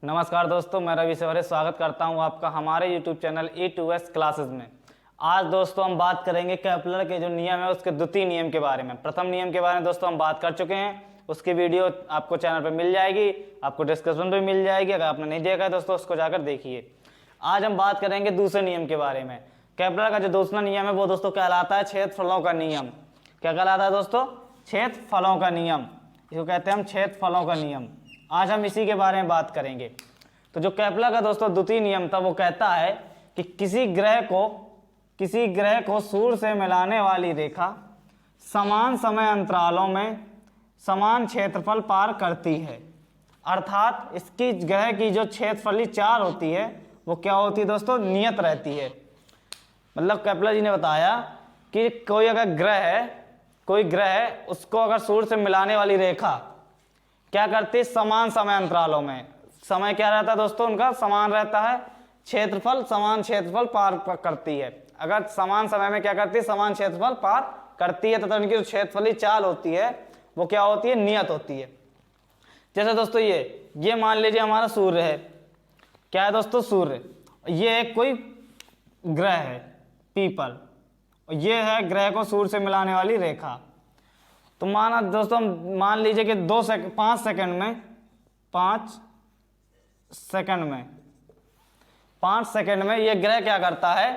नमस्कार दोस्तों, मैं रवि सवरे स्वागत करता हूं आपका हमारे YouTube चैनल E2S क्लासेस में। आज दोस्तों हम बात करेंगे केपलर के जो नियम है उसके द्वितीय नियम के बारे में। प्रथम नियम के बारे में दोस्तों हम बात कर चुके हैं, उसकी वीडियो आपको चैनल पर मिल जाएगी, आपको डिस्क्रिप्शन पर मिल जाएगी। अगर आपने नहीं देखा है दोस्तों उसको जाकर देखिए। आज हम बात करेंगे दूसरे नियम के बारे में। केपलर का जो दूसरा नियम है वो दोस्तों कहलाता है छेदफलों का नियम। क्या कहलाता है दोस्तों? छेदफलों का नियम। इसको कहते हैं हम छेदफलों का नियम। आज हम इसी के बारे में बात करेंगे। तो जो केपलर का दोस्तों द्वितीय नियम था वो कहता है कि किसी ग्रह को सूर्य से मिलाने वाली रेखा समान समय अंतरालों में समान क्षेत्रफल पार करती है। अर्थात इसकी ग्रह की जो क्षेत्रफलीय चाल होती है वो क्या होती है दोस्तों? नियत रहती है। मतलब केपलर जी ने बताया कि कोई अगर ग्रह है उसको अगर सूर्य से मिलाने वाली रेखा क्या करती है? समान समय अंतरालों में। समय क्या रहता है दोस्तों? उनका समान रहता है। क्षेत्रफल समान क्षेत्रफल पार करती है। अगर समान समय में क्या करती है? समान क्षेत्रफल पार करती है, तो उनकी जो क्षेत्रफलीय चाल होती है वो क्या होती है? नियत होती है। जैसे दोस्तों ये मान लीजिए हमारा सूर्य है। क्या है दोस्तों? सूर्य। ये एक कोई ग्रह है पीपल, ये है ग्रह को सूर्य से मिलाने वाली रेखा। तो माना दोस्तों मान लीजिए कि 5 सेकंड में ये ग्रह क्या करता है?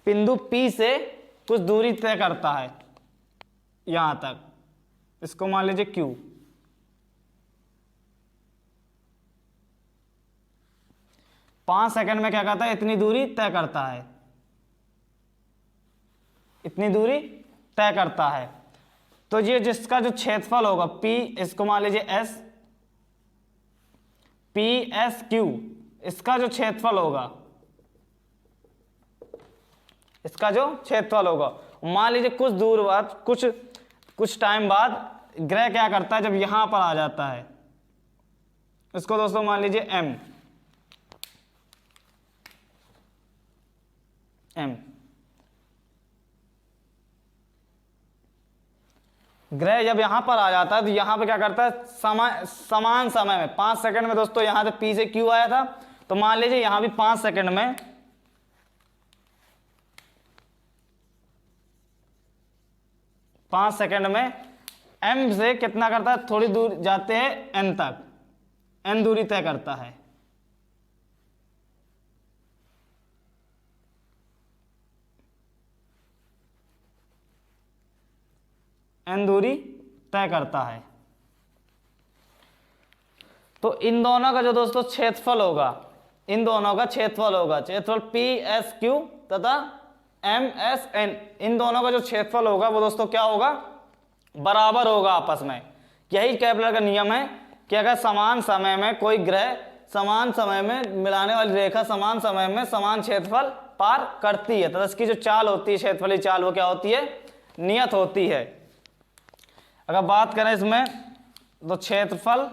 बिंदु P से कुछ दूरी तय करता है यहां तक। इसको मान लीजिए Q। पांच सेकंड में क्या करता है? इतनी दूरी तय करता है, इतनी दूरी तय करता है। तो ये जिसका जो क्षेत्रफल होगा P, इसको मान लीजिए S, PSQ, इसका जो क्षेत्रफल होगा, मान लीजिए कुछ दूर बाद कुछ टाइम बाद ग्रह क्या करता है? जब यहां पर आ जाता है, इसको दोस्तों मान लीजिए M। ग्रह जब यहां पर आ जाता है तो यहां पे क्या करता है? समान समय में 5 सेकंड में दोस्तों यहां से P से Q आया था, तो मान लीजिए यहां भी 5 सेकंड में M से कितना करता है? थोड़ी दूर जाते हैं N तक, N दूरी तय करता है। N दूरी तय करता है। तो इन दोनों का जो दोस्तों क्षेत्रफल होगा, क्षेत्रफल PSQ तथा MSN, इन दोनों का जो क्षेत्रफल होगा वो दोस्तों क्या होगा? बराबर होगा आपस में। यही केपलर का नियम है कि अगर समान समय में कोई ग्रह समान समय में मिलाने वाली रेखा समान समय में समान क्षेत्रफल पार करती है तो इसकी जो चाल होती है, क्षेत्रफलीय चाल, वो क्या होती है? नियत होती है। अगर बात करें इसमें तो क्षेत्रफल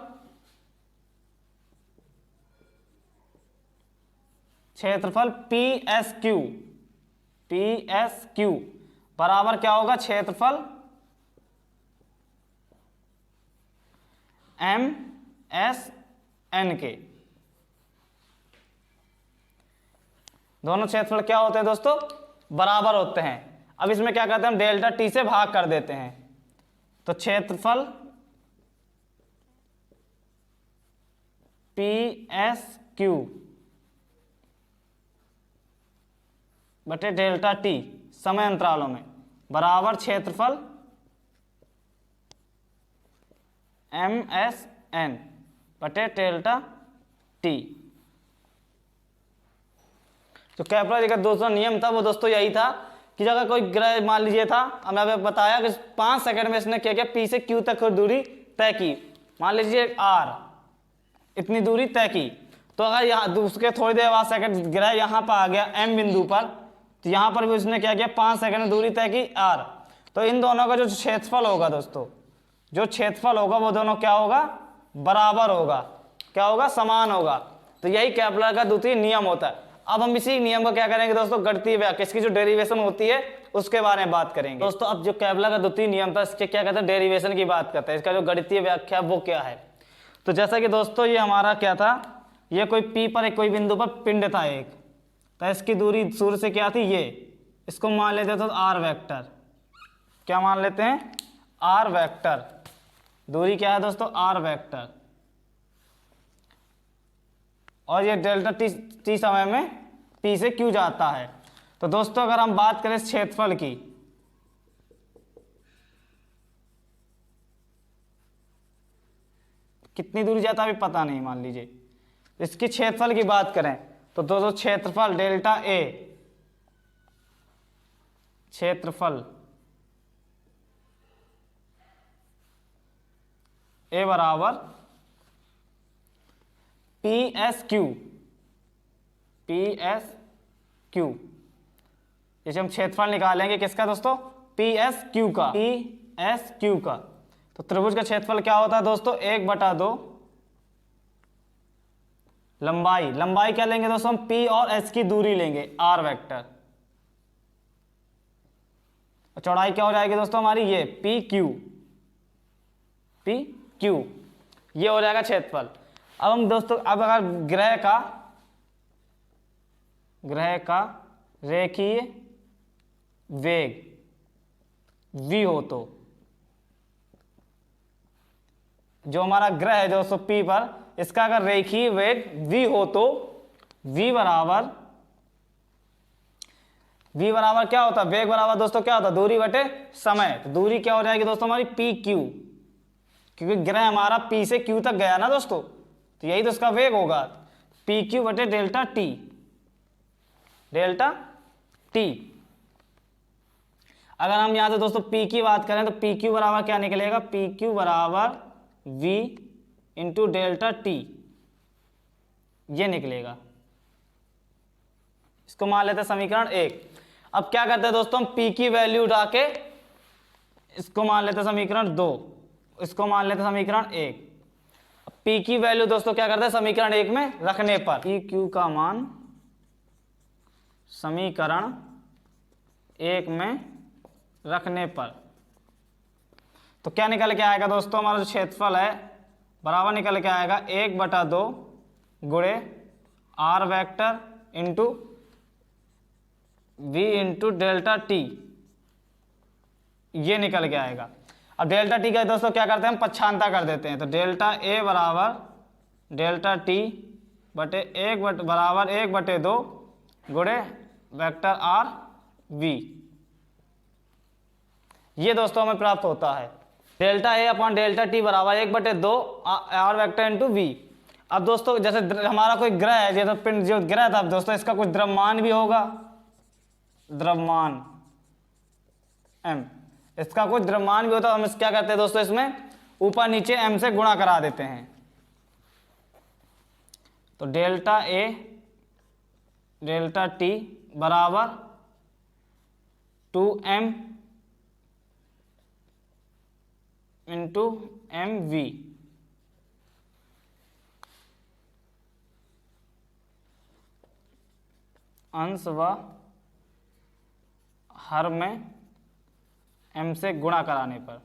PSQ बराबर क्या होगा? क्षेत्रफल MSN के। दोनों क्षेत्रफल क्या होते हैं दोस्तों? बराबर होते हैं। अब इसमें क्या करते हैं? हम डेल्टा T से भाग कर देते हैं। तो क्षेत्रफल PSQ बटे डेल्टा T समय अंतरालों में बराबर क्षेत्रफल MSN बटे डेल्टा T। जो केपलर जी का दूसरा नियम था वो दोस्तों यही था कि अगर कोई ग्रह मान लीजिए था, हमने अभी बताया कि 5 सेकंड में इसने क्या किया? P से Q तक दूरी तय की। मान लीजिए R इतनी दूरी तय की, तो अगर यहाँ दूसरे थोड़ी देर बाद सेकंड ग्रह यहाँ पर आ गया M बिंदु पर, तो यहाँ पर भी उसने क्या किया? 5 सेकंड में दूरी तय की R। तो इन दोनों का जो क्षेत्रफल होगा दोस्तों, वो दोनों क्या होगा? बराबर होगा। क्या होगा? समान होगा। तो यही केपलर का द्वितीय नियम होता है। अब हम इसी नियम को क्या करेंगे दोस्तों? गणितीय व्याख्या, इसकी जो डेरिवेशन होती है उसके बारे में बात करेंगे दोस्तों। अब जो केपलर का द्वितीय नियम था इसके क्या कहते हैं? डेरिवेशन की बात करते हैं। इसका जो गणितीय व्याख्या वो क्या है? तो जैसा कि दोस्तों ये हमारा क्या था? ये कोई P पर एक कोई बिंदु पर पिंड था एक, तो इसकी दूरी सूर्य से क्या थी, ये, इसको मान लेते हैं तो r वेक्टर। क्या मान लेते हैं, r वेक्टर। दूरी क्या है दोस्तों, r वेक्टर। और ये डेल्टा t समय में P से Q जाता है। तो दोस्तों अगर हम बात करें इस क्षेत्रफल की, कितनी दूरी जाता है अभी पता नहीं, मान लीजिए इसकी क्षेत्रफल की बात करें तो दोस्तों क्षेत्रफल डेल्टा ए, क्षेत्रफल ए बराबर पी एस क्यू, जैसे हम क्षेत्रफल निकालेंगे किसका दोस्तों, पी एस क्यू का। तो त्रिभुज का क्षेत्रफल क्या होता है दोस्तों, 1/2 लंबाई क्या लेंगे दोस्तों हम, P और S की दूरी लेंगे, R वेक्टर। चौड़ाई क्या हो जाएगी दोस्तों हमारी, ये PQ, ये हो जाएगा क्षेत्रफल। अब हम दोस्तों, अब अगर ग्रह का रेखीय वेग v हो तो, जो हमारा ग्रह है दोस्तों P पर, इसका अगर रेखीय वेग v हो तो v बराबर क्या होता है, वेग बराबर दोस्तों क्या होता है, दूरी बटे समय। तो दूरी क्या हो जाएगी दोस्तों हमारी PQ, क्योंकि ग्रह हमारा P से Q तक गया ना दोस्तों, तो यही तो उसका वेग होगा, PQ बटे डेल्टा T। अगर हम यहां से दोस्तों P की बात करें तो PQ बराबर क्या निकलेगा, PQ बराबर V इंटू डेल्टा T, ये निकलेगा। इसको मान लेते हैं समीकरण 1। अब क्या करते हैं दोस्तों, हम P की वैल्यू उठा के इसको मान लेते हैं समीकरण 2, इसको मान लेते हैं समीकरण 1। P की वैल्यू दोस्तों क्या करते हैं, समीकरण 1 में रखने पर PQ का मान समीकरण 1 में रखने पर, तो क्या निकल के आएगा दोस्तों, हमारा जो क्षेत्रफल है बराबर निकल के आएगा 1/2 गुणे R vector into V into delta T, ये निकल के आएगा। अब डेल्टा T का दोस्तों क्या करते हैं, हम पक्षांतर कर देते हैं, तो डेल्टा A बराबर डेल्टा T बटे 1/2 गुणे वेक्टर R V, ये दोस्तों हमें प्राप्त होता है। Delta A upon delta T बराबर 1/2 R वेक्टर इंटू V। अब दोस्तों जैसे हमारा कोई ग्रह है, जैसे पिंड जो ग्रह था दोस्तों, इसका कुछ द्रव्यमान भी होगा, द्रव्यमान m, इसका कुछ द्रव्यमान भी होता है। हम क्या करते हैं दोस्तों, इसमें ऊपर नीचे m से गुणा करा देते हैं, तो डेल्टा A डेल्टा T बराबर 2m इंटू mv, अंश व हर में m से गुणा कराने पर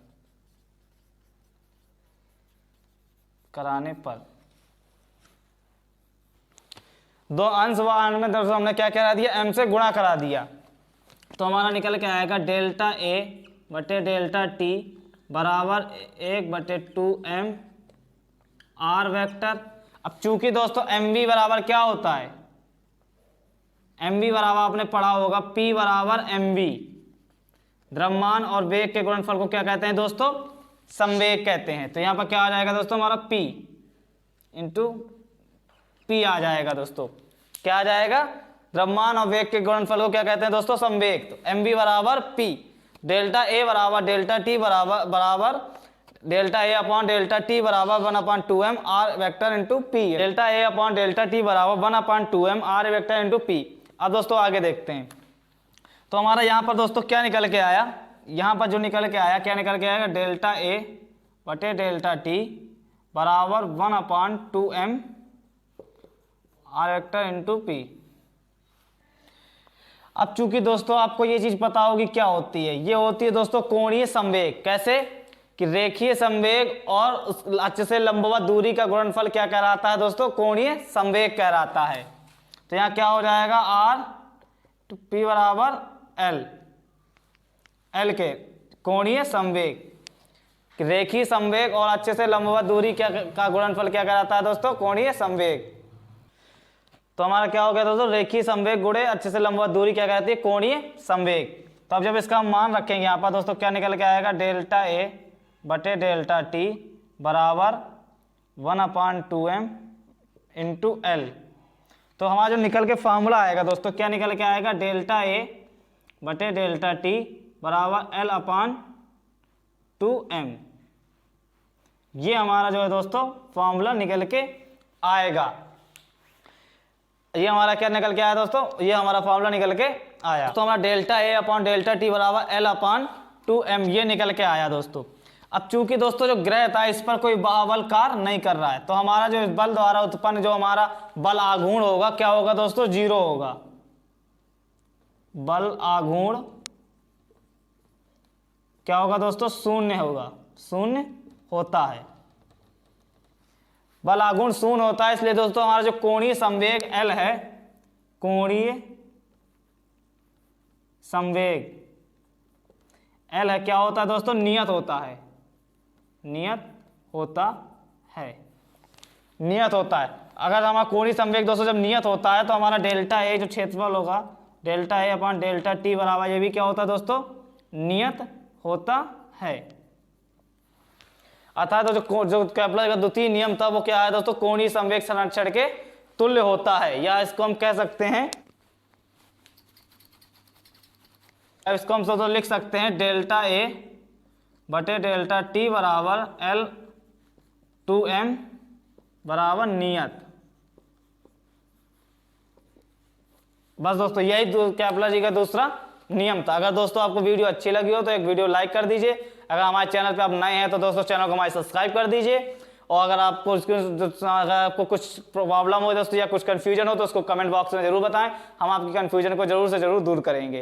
दो अंश व हर में दोस्तों हमने क्या करा दिया, m से गुणा करा दिया, तो हमारा निकल के आएगा डेल्टा A बटे डेल्टा T बराबर 1/2m R वेक्टर। अब चूंकि दोस्तों mv बराबर क्या होता है, mv बराबर आपने पढ़ा होगा P बराबर mv, द्रव्यमान और वेग के गुणनफल को क्या कहते हैं दोस्तों, संवेग कहते हैं। तो यहाँ पर क्या आ जाएगा दोस्तों, हमारा P इंटू P आ जाएगा दोस्तों, क्या आ जाएगा, द्रव्यमान और वेग के गुणनफल को क्या कहते हैं दोस्तों, संवेग। तो mv बराबर P, डेल्टा A बराबर डेल्टा T बराबर delta A upon delta T बराबर 1/2m R vector into P, delta A upon delta T बराबर 1/2m R vector into P। अब दोस्तों आगे देखते हैं, तो हमारा यहाँ पर दोस्तों क्या निकल के आया, यहाँ पर जो निकल के आया, क्या निकल के आएगा, डेल्टा A बटे डेल्टा T बराबर 1/2m R vector into P। अब चूंकि दोस्तों आपको ये चीज पता होगी क्या होती है, ये होती है दोस्तों कोणीय संवेग। कैसे कि रेखीय संवेग और उस अक्ष से लंबवत दूरी का गुणनफल क्या कहलाता है दोस्तों? कोणीय संवेग कहलाता है। तो यहाँ क्या हो जाएगा, आर टू पी बराबर एल, एल के कोणीय संवेग, रेखीय संवेग और अक्ष से लंबवत दूरी क्या का गुणनफल क्या कहलाता है दोस्तों? कोणीय संवेग। तो हमारा क्या हो गया दोस्तों? रेखीय संवेग गुणे अक्ष से लंबवत दूरी क्या कहलाती है? कोणीय संवेग। तो अब जब इसका हम मान रखेंगे यहाँ पर दोस्तों, क्या निकल के आएगा? डेल्टा ए बटे डेल्टा टी बराबर 1/2m इंटू एल। तो हमारा जो निकल के फॉर्मूला आएगा दोस्तों, क्या निकल के आएगा? डेल्टा ए बटे डेल्टा टी बराबर L/2m। ये हमारा जो है दोस्तों फॉर्मूला निकल के आएगा। ये हमारा क्या निकल के आया दोस्तों? ये हमारा फॉर्मूला निकल के आया। तो हमारा delta A upon delta T बराबर L/2m ये निकल के आया दोस्तों। अब चूंकि दोस्तों जो ग्रह था इस पर कोई बल कार्य नहीं कर रहा है, तो हमारा जो बल द्वारा उत्पन्न जो हमारा बल आघूर्ण होगा क्या होगा दोस्तों? 0 होगा। बल आघूर्ण क्या होगा दोस्तों? 0 होगा, 0 होता है। बल आघूर्ण 0 होता है, इसलिए दोस्तों हमारा जो कोणीय संवेग L है, कोणीय संवेग L है, क्या होता है दोस्तों? नियत होता है, नियत होता है, नियत होता है। अगर हमारा कोणीय संवेग दोस्तों जब नियत होता है तो हमारा डेल्टा ए जो क्षेत्रफल होगा, delta A upon delta T बराबर ये भी क्या होता है दोस्तों? नियत होता है। अर्थात तो जो केपलर का द्वितीय नियम था वो क्या है दोस्तों? कोणीय संवेग संरक्षण के तुल्य होता है, या इसको हम कह सकते हैं, अब इसको हम दोस्तों लिख सकते हैं डेल्टा ए बटे डेल्टा टी बराबर L/2m बराबर नियत। बस दोस्तों यही केपलर जी का दूसरा नियम था। अगर दोस्तों आपको वीडियो अच्छी लगी हो तो एक वीडियो लाइक कर दीजिए। अगर हमारे चैनल पे आप नए हैं तो दोस्तों चैनल को हमारे सब्सक्राइब कर दीजिए। और अगर आपको कुछ प्रॉब्लम हो दोस्तों या कुछ कन्फ्यूजन हो तो उसको कमेंट बॉक्स में जरूर बताएं, हम आपकी कन्फ्यूजन को जरूर से जरूर दूर करेंगे।